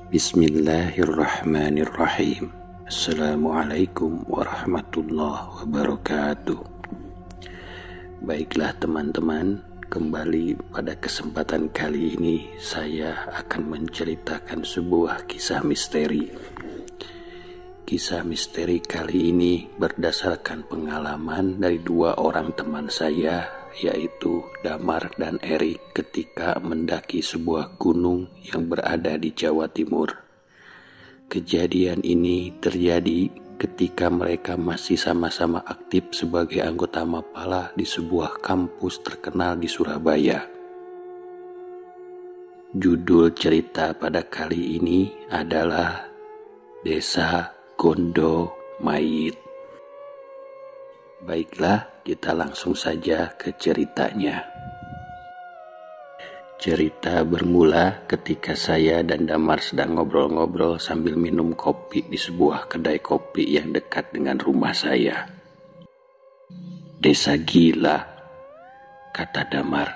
Bismillahirrahmanirrahim. Assalamualaikum warahmatullahi wabarakatuh. Baiklah teman-teman, kembali pada kesempatan kali ini saya akan menceritakan sebuah kisah misteri. Kisah misteri kali ini berdasarkan pengalaman dari dua orang teman saya, yaitu Damar dan Erik, ketika mendaki sebuah gunung yang berada di Jawa Timur. Kejadian ini terjadi ketika mereka masih sama-sama aktif sebagai anggota Mapala di sebuah kampus terkenal di Surabaya. Judul cerita pada kali ini adalah Desa Gondo Mayit. Baiklah, kita langsung saja ke ceritanya. Cerita bermula ketika saya dan Damar sedang ngobrol-ngobrol sambil minum kopi di sebuah kedai kopi yang dekat dengan rumah saya. Desa gila, kata Damar.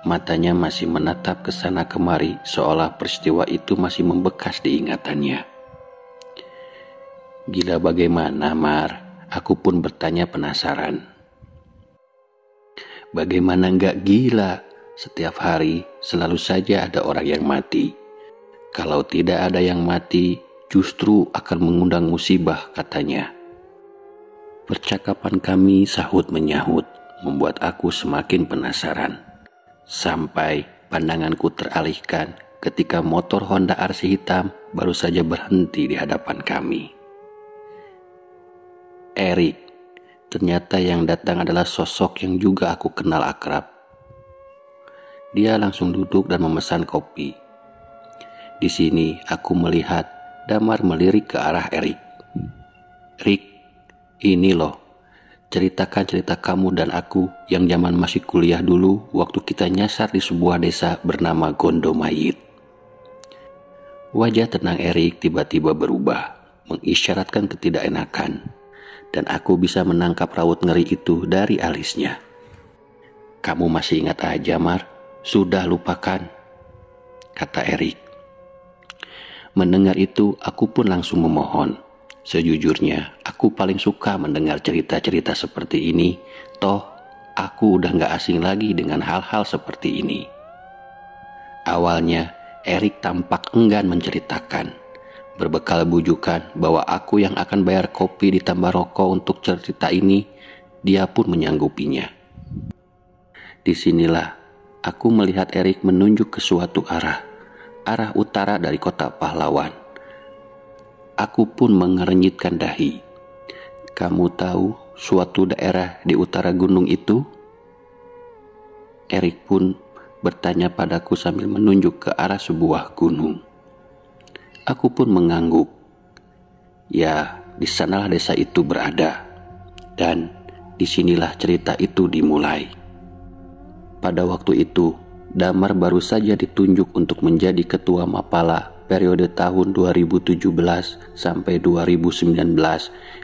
Matanya masih menatap ke sana kemari seolah peristiwa itu masih membekas di ingatannya. Gila bagaimana, Mar? Aku pun bertanya penasaran. Bagaimana enggak gila? Setiap hari selalu saja ada orang yang mati. Kalau tidak ada yang mati, justru akan mengundang musibah, katanya. Percakapan kami sahut menyahut, membuat aku semakin penasaran. Sampai pandanganku teralihkan ketika motor Honda RC hitam baru saja berhenti di hadapan kami. Erik, ternyata yang datang adalah sosok yang juga aku kenal akrab. Dia langsung duduk dan memesan kopi. Di sini aku melihat Damar melirik ke arah Erik. Rik, ini loh, ceritakan cerita kamu dan aku yang zaman masih kuliah dulu waktu kita nyasar di sebuah desa bernama Gondo Mayit. Wajah tenang Erik tiba-tiba berubah, mengisyaratkan ketidakenakan. Dan aku bisa menangkap raut ngeri itu dari alisnya. Kamu masih ingat aja, Mar? Sudah lupakan, kata Erik. Mendengar itu, aku pun langsung memohon. Sejujurnya, aku paling suka mendengar cerita-cerita seperti ini. Toh, aku udah gak asing lagi dengan hal-hal seperti ini. Awalnya, Erik tampak enggan menceritakan. Berbekal bujukan bahwa aku yang akan bayar kopi ditambah rokok untuk cerita ini, dia pun menyanggupinya. Disinilah aku melihat Erik menunjuk ke suatu arah utara dari kota Pahlawan. Aku pun mengerenyitkan dahi. Kamu tahu suatu daerah di utara gunung itu? Erik pun bertanya padaku sambil menunjuk ke arah sebuah gunung. Aku pun mengangguk. Ya, di sanalah desa itu berada. Dan disinilah cerita itu dimulai. Pada waktu itu, Damar baru saja ditunjuk untuk menjadi ketua Mapala periode tahun 2017 sampai 2019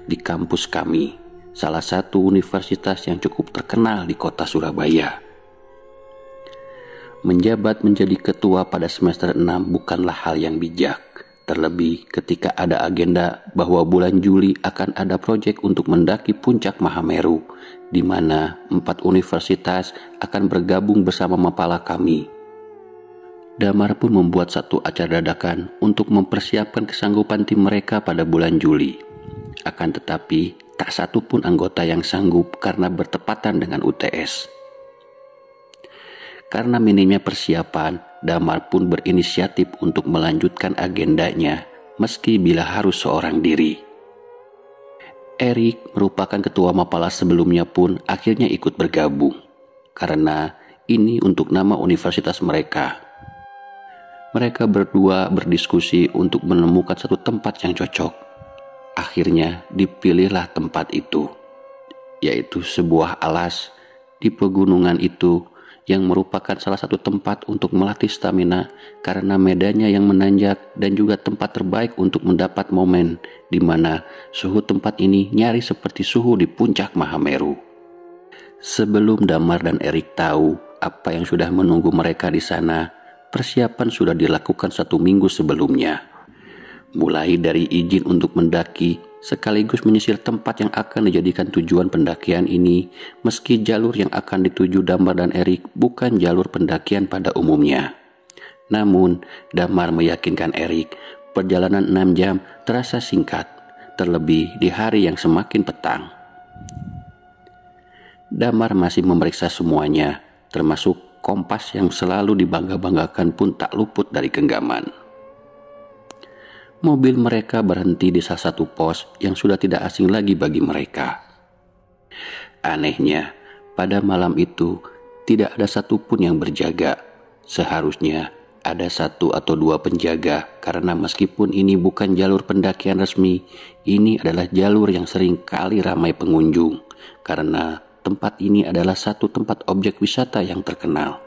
di kampus kami, salah satu universitas yang cukup terkenal di kota Surabaya. Menjabat menjadi ketua pada semester 6 bukanlah hal yang bijak. Terlebih ketika ada agenda bahwa bulan Juli akan ada proyek untuk mendaki puncak Mahameru, di mana 4 universitas akan bergabung bersama Mapala kami. Damar pun membuat satu acara dadakan untuk mempersiapkan kesanggupan tim mereka pada bulan Juli. Akan tetapi, tak satu pun anggota yang sanggup karena bertepatan dengan UTS. Karena minimnya persiapan, Damar pun berinisiatif untuk melanjutkan agendanya meski bila harus seorang diri. Erik merupakan ketua Mapala sebelumnya pun akhirnya ikut bergabung karena ini untuk nama universitas mereka. Mereka berdua berdiskusi untuk menemukan satu tempat yang cocok. Akhirnya dipilihlah tempat itu, yaitu sebuah alas di pegunungan itu yang merupakan salah satu tempat untuk melatih stamina karena medannya yang menanjak dan juga tempat terbaik untuk mendapat momen di mana suhu tempat ini nyaris seperti suhu di puncak Mahameru. Sebelum Damar dan Erik tahu apa yang sudah menunggu mereka di sana, persiapan sudah dilakukan 1 minggu sebelumnya mulai dari izin untuk mendaki sekaligus menyisir tempat yang akan dijadikan tujuan pendakian ini, meski jalur yang akan dituju Damar dan Erik bukan jalur pendakian pada umumnya. Namun, Damar meyakinkan Erik perjalanan 6 jam terasa singkat, terlebih di hari yang semakin petang. Damar masih memeriksa semuanya, termasuk kompas yang selalu dibangga-banggakan pun tak luput dari genggaman. Mobil mereka berhenti di salah satu pos yang sudah tidak asing lagi bagi mereka. Anehnya, pada malam itu tidak ada satupun yang berjaga. Seharusnya ada 1 atau 2 penjaga, karena meskipun ini bukan jalur pendakian resmi, ini adalah jalur yang sering kali ramai pengunjung, karena tempat ini adalah satu tempat objek wisata yang terkenal.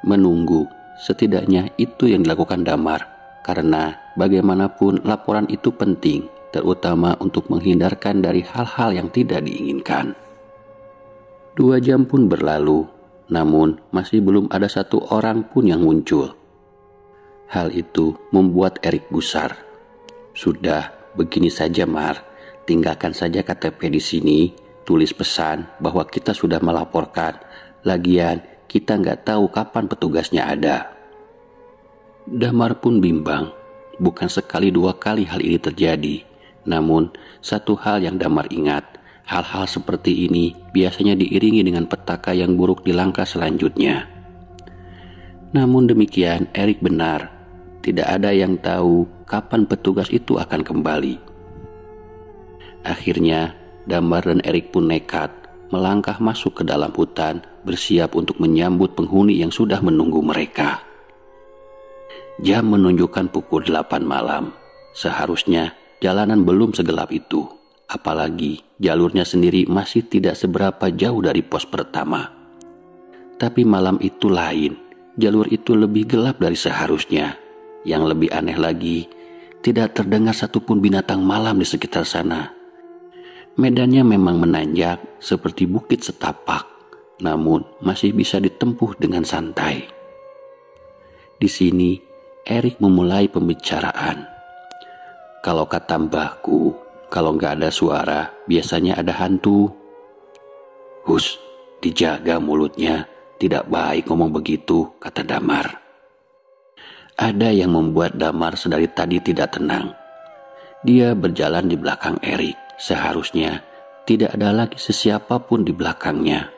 Menunggu, setidaknya itu yang dilakukan Damar, karena bagaimanapun laporan itu penting, terutama untuk menghindarkan dari hal-hal yang tidak diinginkan. 2 jam pun berlalu, namun masih belum ada 1 orang pun yang muncul. Hal itu membuat Erik gusar. Sudah, begini saja Mar, tinggalkan saja KTP di sini, tulis pesan bahwa kita sudah melaporkan. Lagian kita nggak tahu kapan petugasnya ada. Damar pun bimbang. Bukan sekali 2 kali hal ini terjadi. Namun, satu hal yang Damar ingat, hal-hal seperti ini biasanya diiringi dengan petaka yang buruk di langkah selanjutnya. Namun demikian, Erik benar. Tidak ada yang tahu kapan petugas itu akan kembali. Akhirnya, Damar dan Erik pun nekat melangkah masuk ke dalam hutan, bersiap untuk menyambut penghuni yang sudah menunggu mereka. Jam menunjukkan pukul 8 malam. Seharusnya jalanan belum segelap itu. Apalagi jalurnya sendiri masih tidak seberapa jauh dari pos pertama. Tapi malam itu lain. Jalur itu lebih gelap dari seharusnya. Yang lebih aneh lagi, tidak terdengar satupun binatang malam di sekitar sana. Medannya memang menanjak seperti bukit setapak, namun masih bisa ditempuh dengan santai. Di sini Erik memulai pembicaraan. Kalau kata mbahku, kalau nggak ada suara, biasanya ada hantu. Hus, dijaga mulutnya, tidak baik ngomong begitu, kata Damar. Ada yang membuat Damar sedari tadi tidak tenang. Dia berjalan di belakang Erik, seharusnya tidak ada lagi sesiapapun di belakangnya.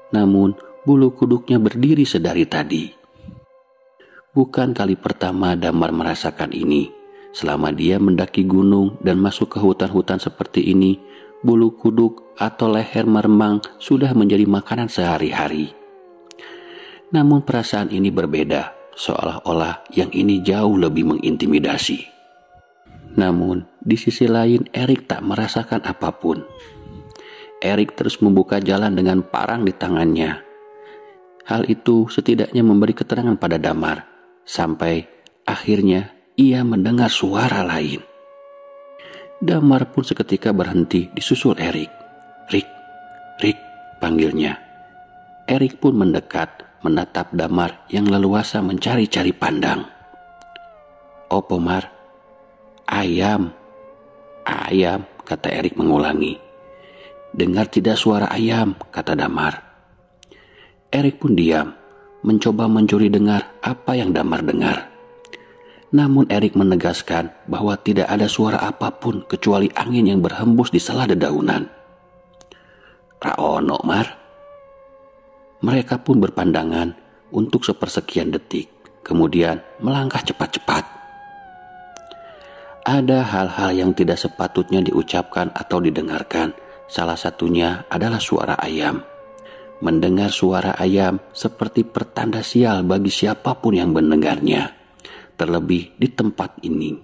Namun bulu kuduknya berdiri sedari tadi. Bukan kali pertama Damar merasakan ini. Selama dia mendaki gunung dan masuk ke hutan-hutan seperti ini, bulu kuduk atau leher meremang sudah menjadi makanan sehari-hari. Namun perasaan ini berbeda, seolah-olah yang ini jauh lebih mengintimidasi. Namun di sisi lain Erik tak merasakan apapun. Erik terus membuka jalan dengan parang di tangannya. Hal itu setidaknya memberi keterangan pada Damar. Sampai akhirnya ia mendengar suara lain. Damar pun seketika berhenti disusul Erik. Rik, Rik, panggilnya. Erik pun mendekat menatap Damar yang leluasa mencari-cari pandang. Opo Mar? Ayam. Ayam, kata Erik mengulangi. Dengar tidak suara ayam, kata Damar. Erik pun diam, mencoba mencuri dengar apa yang Damar dengar. Namun Erik menegaskan bahwa tidak ada suara apapun kecuali angin yang berhembus di sela dedaunan. Raono Mar. Mereka pun berpandangan untuk sepersekian detik, kemudian melangkah cepat-cepat. Ada hal-hal yang tidak sepatutnya diucapkan atau didengarkan. Salah satunya adalah suara ayam. Mendengar suara ayam seperti pertanda sial bagi siapapun yang mendengarnya. Terlebih di tempat ini.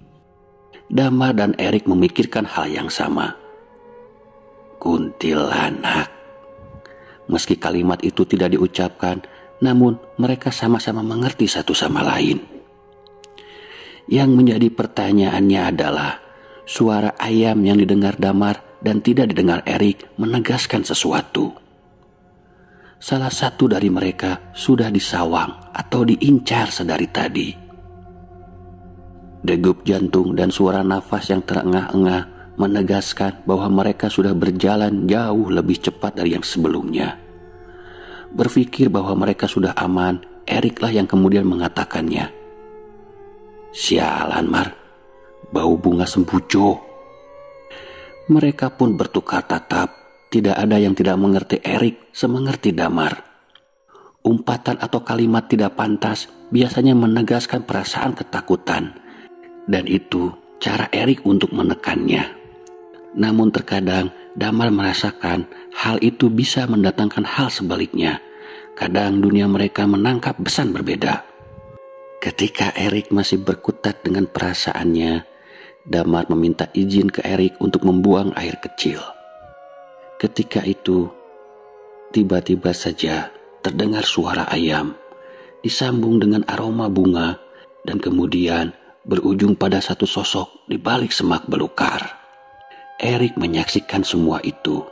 Damar dan Erik memikirkan hal yang sama. Kuntilanak. Meski kalimat itu tidak diucapkan, namun mereka sama-sama mengerti satu sama lain. Yang menjadi pertanyaannya adalah, suara ayam yang didengar Damar dan tidak didengar Erik menegaskan sesuatu. Salah satu dari mereka sudah disawang atau diincar sedari tadi. Degup jantung dan suara nafas yang terengah-engah menegaskan bahwa mereka sudah berjalan jauh lebih cepat dari yang sebelumnya. Berpikir bahwa mereka sudah aman, Erik lah yang kemudian mengatakannya. "Sialan, Mar, bau bunga sembujo." Mereka pun bertukar tatap. Tidak ada yang tidak mengerti Erik semengerti Damar. Umpatan atau kalimat tidak pantas biasanya menegaskan perasaan ketakutan. Dan itu cara Erik untuk menekannya. Namun terkadang Damar merasakan hal itu bisa mendatangkan hal sebaliknya. Kadang dunia mereka menangkap pesan berbeda. Ketika Erik masih berkutat dengan perasaannya, Damar meminta izin ke Erik untuk membuang air kecil. Ketika itu, tiba-tiba saja terdengar suara ayam, disambung dengan aroma bunga, dan kemudian berujung pada satu sosok di balik semak belukar. Erik menyaksikan semua itu,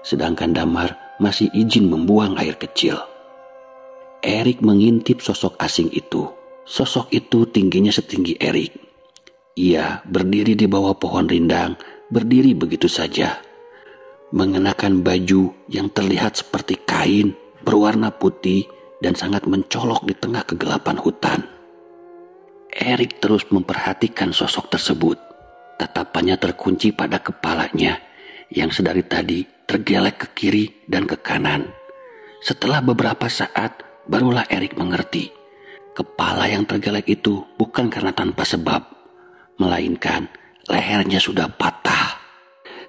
sedangkan Damar masih izin membuang air kecil. Erik mengintip sosok asing itu. Sosok itu tingginya setinggi Erik. Ia berdiri di bawah pohon rindang, berdiri begitu saja. Mengenakan baju yang terlihat seperti kain berwarna putih dan sangat mencolok di tengah kegelapan hutan. Erik terus memperhatikan sosok tersebut. Tatapannya terkunci pada kepalanya yang sedari tadi tergelek ke kiri dan ke kanan. Setelah beberapa saat, barulah Erik mengerti. Kepala yang tergelek itu bukan karena tanpa sebab, melainkan lehernya sudah patah.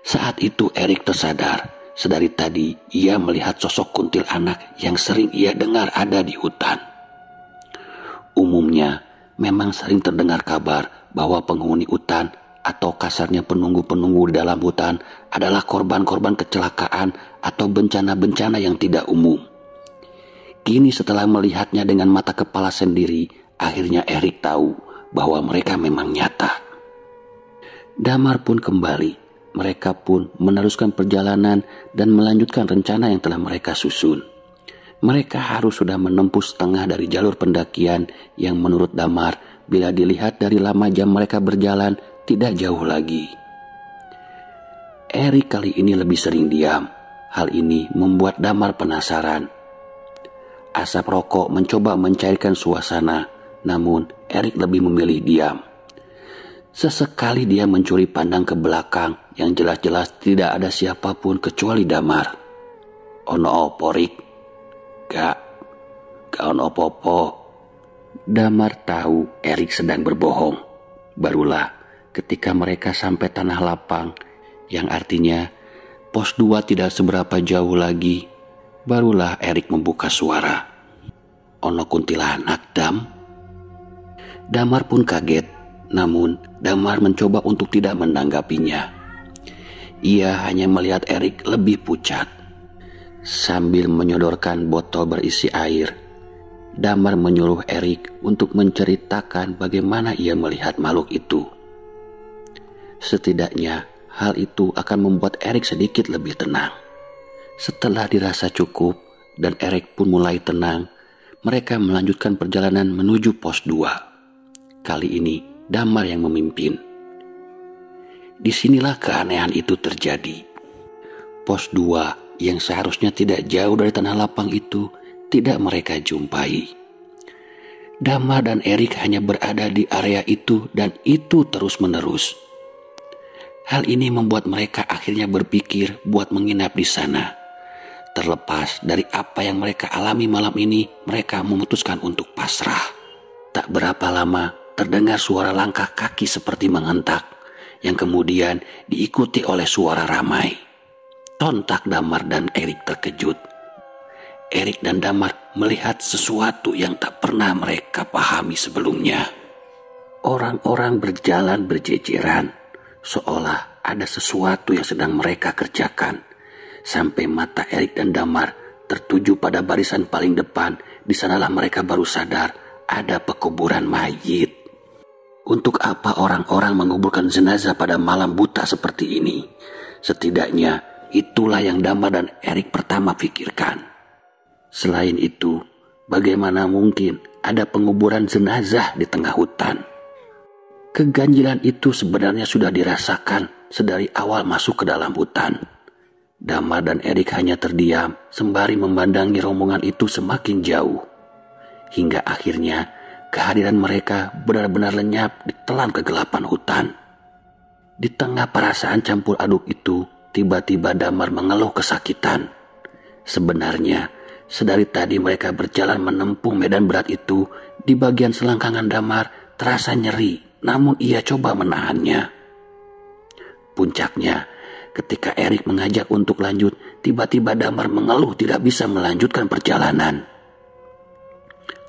Saat itu Erik tersadar, sedari tadi ia melihat sosok kuntilanak yang sering ia dengar ada di hutan. Umumnya memang sering terdengar kabar bahwa penghuni hutan atau kasarnya penunggu-penunggu di dalam hutan adalah korban-korban kecelakaan atau bencana-bencana yang tidak umum. Kini setelah melihatnya dengan mata kepala sendiri, akhirnya Erik tahu bahwa mereka memang nyata. Damar pun kembali. Mereka pun meneruskan perjalanan dan melanjutkan rencana yang telah mereka susun. Mereka harus sudah menempuh setengah dari jalur pendakian yang menurut Damar, bila dilihat dari lama jam mereka berjalan, tidak jauh lagi. Erik kali ini lebih sering diam. Hal ini membuat Damar penasaran. Asap rokok mencoba mencairkan suasana, namun Erik lebih memilih diam. Sesekali dia mencuri pandang ke belakang yang jelas-jelas tidak ada siapapun kecuali Damar. "Ono opo, Rik?" Gak ono opo-opo." Damar tahu Erik sedang berbohong. Barulah ketika mereka sampai tanah lapang, yang artinya pos 2 tidak seberapa jauh lagi, barulah Erik membuka suara. "Ono kuntilanak, Dam?" Damar pun kaget. Namun Damar mencoba untuk tidak menanggapinya. Ia hanya melihat Erik lebih pucat. Sambil menyodorkan botol berisi air, Damar menyuruh Erik untuk menceritakan bagaimana ia melihat makhluk itu. Setidaknya hal itu akan membuat Erik sedikit lebih tenang. Setelah dirasa cukup dan Erik pun mulai tenang, mereka melanjutkan perjalanan menuju pos 2. Kali ini Damar yang memimpin. Disinilah keanehan itu terjadi. Pos 2 yang seharusnya tidak jauh dari tanah lapang itu tidak mereka jumpai. Damar dan Erik hanya berada di area itu dan itu terus menerus. Hal ini membuat mereka akhirnya berpikir buat menginap di sana. Terlepas dari apa yang mereka alami malam ini, mereka memutuskan untuk pasrah. Tak berapa lama terdengar suara langkah kaki seperti mengentak, yang kemudian diikuti oleh suara ramai. Sontak Damar dan Erik terkejut. Erik dan Damar melihat sesuatu yang tak pernah mereka pahami sebelumnya. Orang-orang berjalan berjejeran, seolah ada sesuatu yang sedang mereka kerjakan. Sampai mata Erik dan Damar tertuju pada barisan paling depan. Di sanalah mereka baru sadar ada pekuburan mayit. Untuk apa orang-orang menguburkan jenazah pada malam buta seperti ini? Setidaknya itulah yang Damar dan Erik pertama pikirkan. Selain itu, bagaimana mungkin ada penguburan jenazah di tengah hutan? Keganjilan itu sebenarnya sudah dirasakan sedari awal masuk ke dalam hutan. Damar dan Erik hanya terdiam sembari memandangi rombongan itu semakin jauh. Hingga akhirnya kehadiran mereka benar-benar lenyap ditelan kegelapan hutan. Di tengah perasaan campur aduk itu, tiba-tiba Damar mengeluh kesakitan. Sebenarnya, sedari tadi mereka berjalan menempuh medan berat itu, di bagian selangkangan Damar terasa nyeri, namun ia coba menahannya. Puncaknya, ketika Erik mengajak untuk lanjut, tiba-tiba Damar mengeluh tidak bisa melanjutkan perjalanan.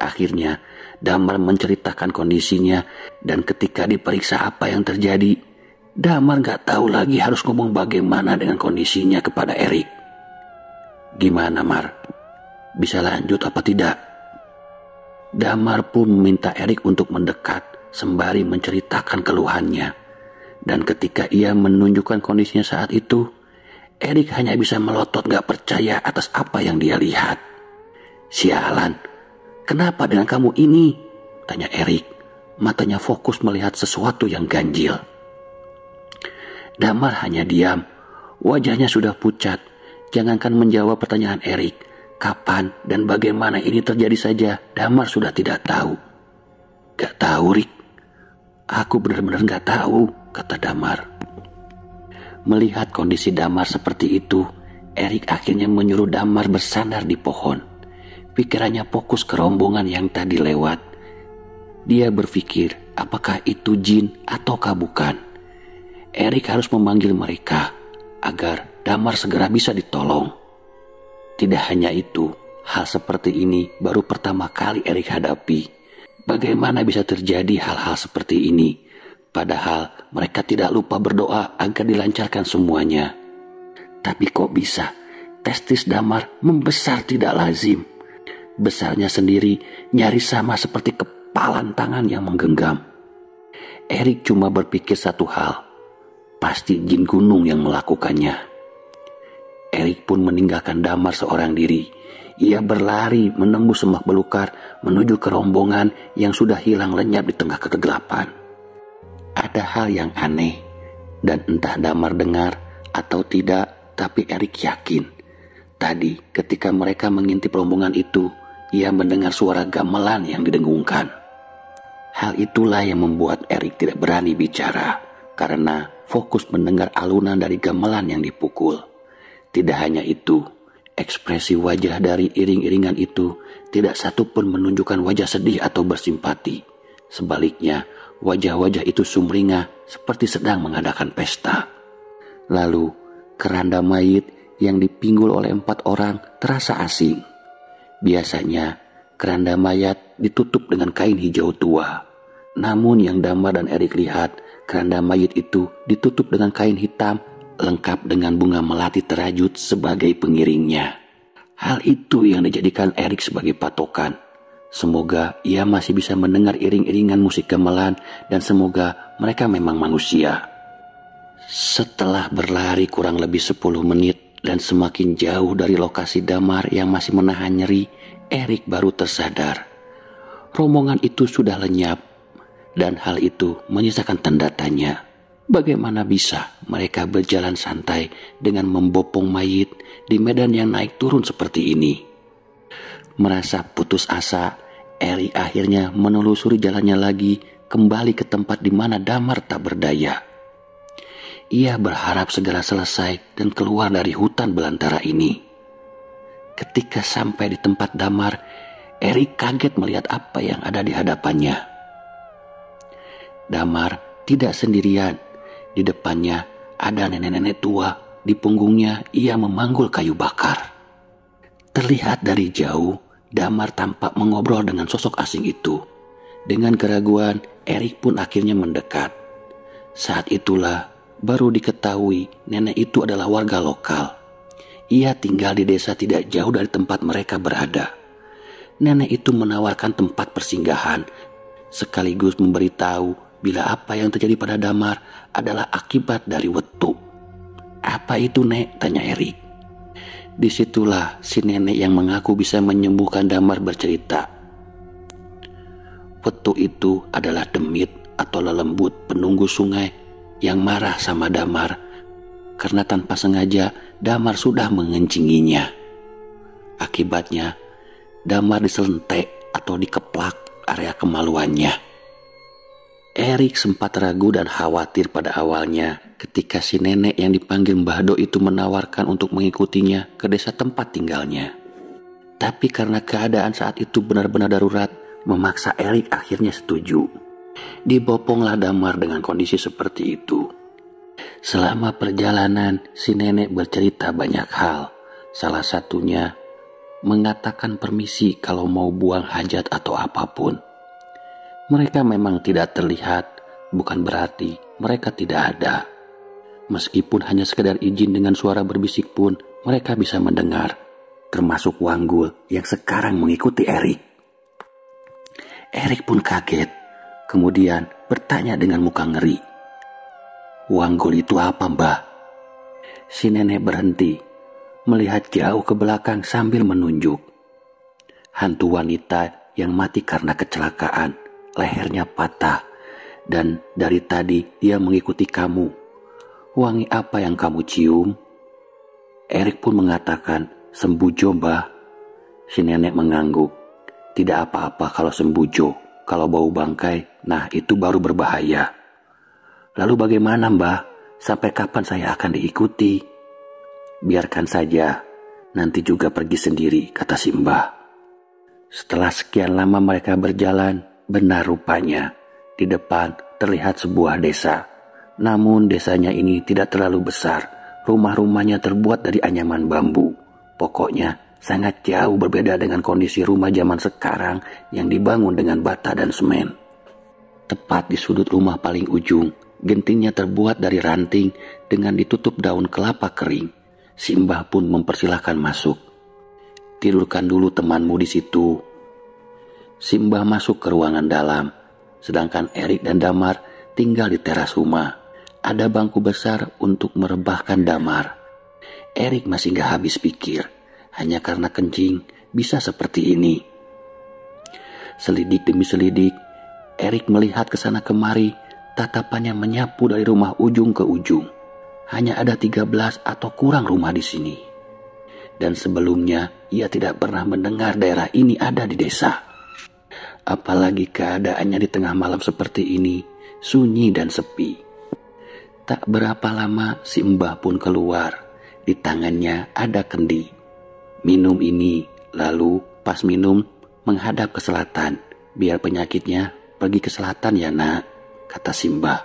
Akhirnya, Damar menceritakan kondisinya, dan ketika diperiksa apa yang terjadi, Damar gak tahu lagi harus ngomong bagaimana dengan kondisinya kepada Erik. "Gimana, Mar? Bisa lanjut apa tidak?" Damar pun meminta Erik untuk mendekat sembari menceritakan keluhannya. Dan ketika ia menunjukkan kondisinya saat itu, Erik hanya bisa melotot gak percaya atas apa yang dia lihat. "Sialan, kenapa dengan kamu ini?" tanya Erik. Matanya fokus melihat sesuatu yang ganjil. Damar hanya diam. Wajahnya sudah pucat. Jangankan menjawab pertanyaan Erik, kapan dan bagaimana ini terjadi saja, Damar sudah tidak tahu. "Gak tahu, Rik. Aku benar-benar gak tahu," kata Damar. Melihat kondisi Damar seperti itu, Erik akhirnya menyuruh Damar bersandar di pohon. Pikirannya fokus ke rombongan yang tadi lewat. Dia berpikir, apakah itu jin ataukah bukan? Erik harus memanggil mereka agar Damar segera bisa ditolong. Tidak hanya itu, hal seperti ini baru pertama kali Erik hadapi. Bagaimana bisa terjadi hal-hal seperti ini? Padahal mereka tidak lupa berdoa agar dilancarkan semuanya. Tapi kok bisa testis Damar membesar tidak lazim? Besarnya sendiri nyaris sama seperti kepalan tangan yang menggenggam. Erik cuma berpikir satu hal, pasti jin gunung yang melakukannya. Erik pun meninggalkan Damar seorang diri. Ia berlari menembus semak belukar menuju ke rombongan yang sudah hilang lenyap di tengah kegelapan. Ada hal yang aneh, dan entah Damar dengar atau tidak, tapi Erik yakin. Tadi ketika mereka mengintip rombongan itu, ia mendengar suara gamelan yang didengungkan. Hal itulah yang membuat Erik tidak berani bicara, karena fokus mendengar alunan dari gamelan yang dipukul. Tidak hanya itu, ekspresi wajah dari iring-iringan itu tidak satu pun menunjukkan wajah sedih atau bersimpati. Sebaliknya, wajah-wajah itu sumringah seperti sedang mengadakan pesta. Lalu, keranda mayit yang dipinggul oleh 4 orang terasa asing. Biasanya, keranda mayat ditutup dengan kain hijau tua. Namun yang Damar dan Erik lihat, keranda mayit itu ditutup dengan kain hitam lengkap dengan bunga melati terajut sebagai pengiringnya. Hal itu yang dijadikan Erik sebagai patokan. Semoga ia masih bisa mendengar iring-iringan musik gamelan dan semoga mereka memang manusia. Setelah berlari kurang lebih 10 menit dan semakin jauh dari lokasi Damar yang masih menahan nyeri, Erik baru tersadar. Rombongan itu sudah lenyap dan hal itu menyisakan tanda tanya. Bagaimana bisa mereka berjalan santai dengan membopong mayit di medan yang naik turun seperti ini? Merasa putus asa, Erik akhirnya menelusuri jalannya lagi kembali ke tempat di mana Damar tak berdaya. Ia berharap segera selesai dan keluar dari hutan belantara ini. Ketika sampai di tempat Damar, Erik kaget melihat apa yang ada di hadapannya. Damar tidak sendirian. Di depannya ada nenek-nenek tua. Di punggungnya ia memanggul kayu bakar. Terlihat dari jauh, Damar tampak mengobrol dengan sosok asing itu. Dengan keraguan, Erik pun akhirnya mendekat. Saat itulah baru diketahui nenek itu adalah warga lokal. Ia tinggal di desa tidak jauh dari tempat mereka berada. Nenek itu menawarkan tempat persinggahan, sekaligus memberitahu bila apa yang terjadi pada Damar adalah akibat dari wetu. "Apa itu, Nek?" tanya Erik. Disitulah si nenek yang mengaku bisa menyembuhkan Damar bercerita. Wetu itu adalah demit atau lelembut penunggu sungai yang marah sama Damar karena tanpa sengaja Damar sudah mengencinginya. Akibatnya, Damar diselentek atau dikeplak area kemaluannya. Erik sempat ragu dan khawatir pada awalnya ketika si nenek yang dipanggil Mbah Do itu menawarkan untuk mengikutinya ke desa tempat tinggalnya. Tapi karena keadaan saat itu benar-benar darurat, memaksa Erik akhirnya setuju. Diboponglah Damar dengan kondisi seperti itu. Selama perjalanan, si nenek bercerita banyak hal. Salah satunya mengatakan permisi kalau mau buang hajat atau apapun. Mereka memang tidak terlihat, bukan berarti mereka tidak ada. Meskipun hanya sekedar izin dengan suara berbisik pun, mereka bisa mendengar, termasuk Wanggul yang sekarang mengikuti Erik. Erik pun kaget, kemudian bertanya dengan muka ngeri. "Wanggul itu apa, Mbah?" Si nenek berhenti, melihat jauh ke belakang sambil menunjuk. "Hantu wanita yang mati karena kecelakaan. Lehernya patah, dan dari tadi dia mengikuti kamu. Wangi apa yang kamu cium?" Erik pun mengatakan, "Sembujo, Mbah." Si nenek mengangguk. "Tidak apa-apa kalau sembujo. Kalau bau bangkai, nah itu baru berbahaya." "Lalu bagaimana, Mbah? Sampai kapan saya akan diikuti?" "Biarkan saja, nanti juga pergi sendiri," kata si Mbah. Setelah sekian lama mereka berjalan, benar rupanya, di depan terlihat sebuah desa. Namun desanya ini tidak terlalu besar. Rumah-rumahnya terbuat dari anyaman bambu. Pokoknya sangat jauh berbeda dengan kondisi rumah zaman sekarang yang dibangun dengan bata dan semen. Tepat di sudut rumah paling ujung, gentingnya terbuat dari ranting dengan ditutup daun kelapa kering. Si Mbah pun mempersilahkan masuk. "Tidurkan dulu temanmu di situ." Si Mbah masuk ke ruangan dalam, sedangkan Erik dan Damar tinggal di teras rumah. Ada bangku besar untuk merebahkan Damar. Erik masih gak habis pikir, hanya karena kencing bisa seperti ini. Selidik demi selidik, Erik melihat ke sana kemari, tatapannya menyapu dari rumah ujung ke ujung. Hanya ada 13 atau kurang rumah di sini. Dan sebelumnya ia tidak pernah mendengar daerah ini ada di desa. Apalagi keadaannya di tengah malam seperti ini, sunyi dan sepi. Tak berapa lama si Mbah pun keluar. Di tangannya ada kendi. "Minum ini, lalu pas minum menghadap ke selatan. Biar penyakitnya pergi ke selatan ya, Nak," kata si Mbah.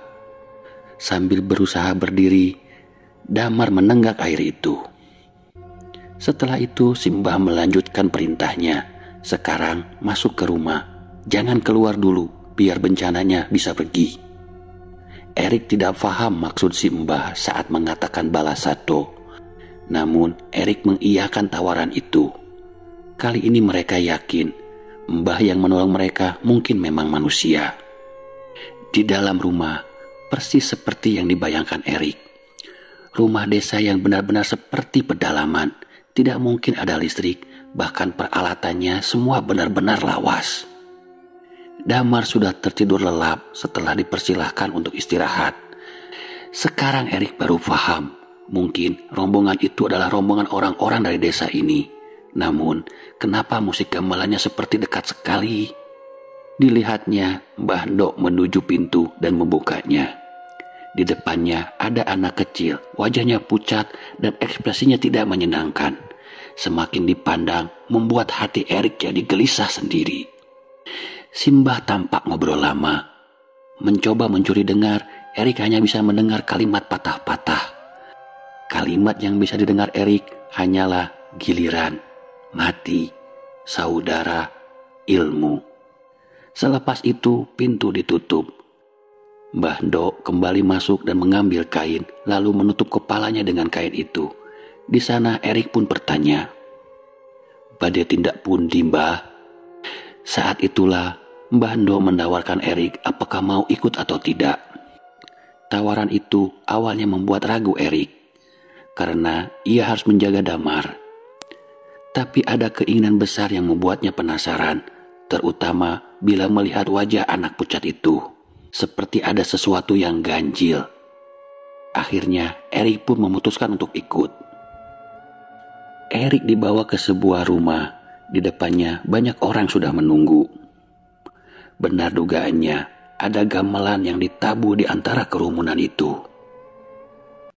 Sambil berusaha berdiri, Damar menenggak air itu. Setelah itu si Mbah melanjutkan perintahnya. "Sekarang masuk ke rumah. Jangan keluar dulu, biar bencananya bisa pergi." Erik tidak paham maksud si Mbah saat mengatakan balas satu. Namun Erik mengiyakan tawaran itu. Kali ini mereka yakin Mbah yang menolong mereka mungkin memang manusia. Di dalam rumah, persis seperti yang dibayangkan Erik. Rumah desa yang benar-benar seperti pedalaman. Tidak mungkin ada listrik, bahkan peralatannya semua benar-benar lawas. Damar sudah tertidur lelap setelah dipersilahkan untuk istirahat. Sekarang Erik baru paham, mungkin rombongan itu adalah rombongan orang-orang dari desa ini. Namun, kenapa musik gamelannya seperti dekat sekali? Dilihatnya, Mbah Ndok menuju pintu dan membukanya. Di depannya ada anak kecil, wajahnya pucat dan ekspresinya tidak menyenangkan. Semakin dipandang, membuat hati Erik jadi gelisah sendiri. Si Mbah tampak ngobrol lama. Mencoba mencuri dengar, Erik hanya bisa mendengar kalimat patah-patah. Kalimat yang bisa didengar Erik hanyalah giliran, mati, saudara, ilmu. Selepas itu pintu ditutup. Mbah Ndok kembali masuk dan mengambil kain, lalu menutup kepalanya dengan kain itu. Di sana Erik pun bertanya, "Bade tindak pundi, Mbah?" Saat itulah Mbah Ndok menawarkan Erik apakah mau ikut atau tidak. Tawaran itu awalnya membuat ragu Erik, karena ia harus menjaga Damar. Tapi ada keinginan besar yang membuatnya penasaran, terutama bila melihat wajah anak pucat itu. seperti ada sesuatu yang ganjil. Akhirnya Erik pun memutuskan untuk ikut. Erik dibawa ke sebuah rumah. Di depannya banyak orang sudah menunggu. Benar dugaannya, ada gamelan yang ditabuh di antara kerumunan itu.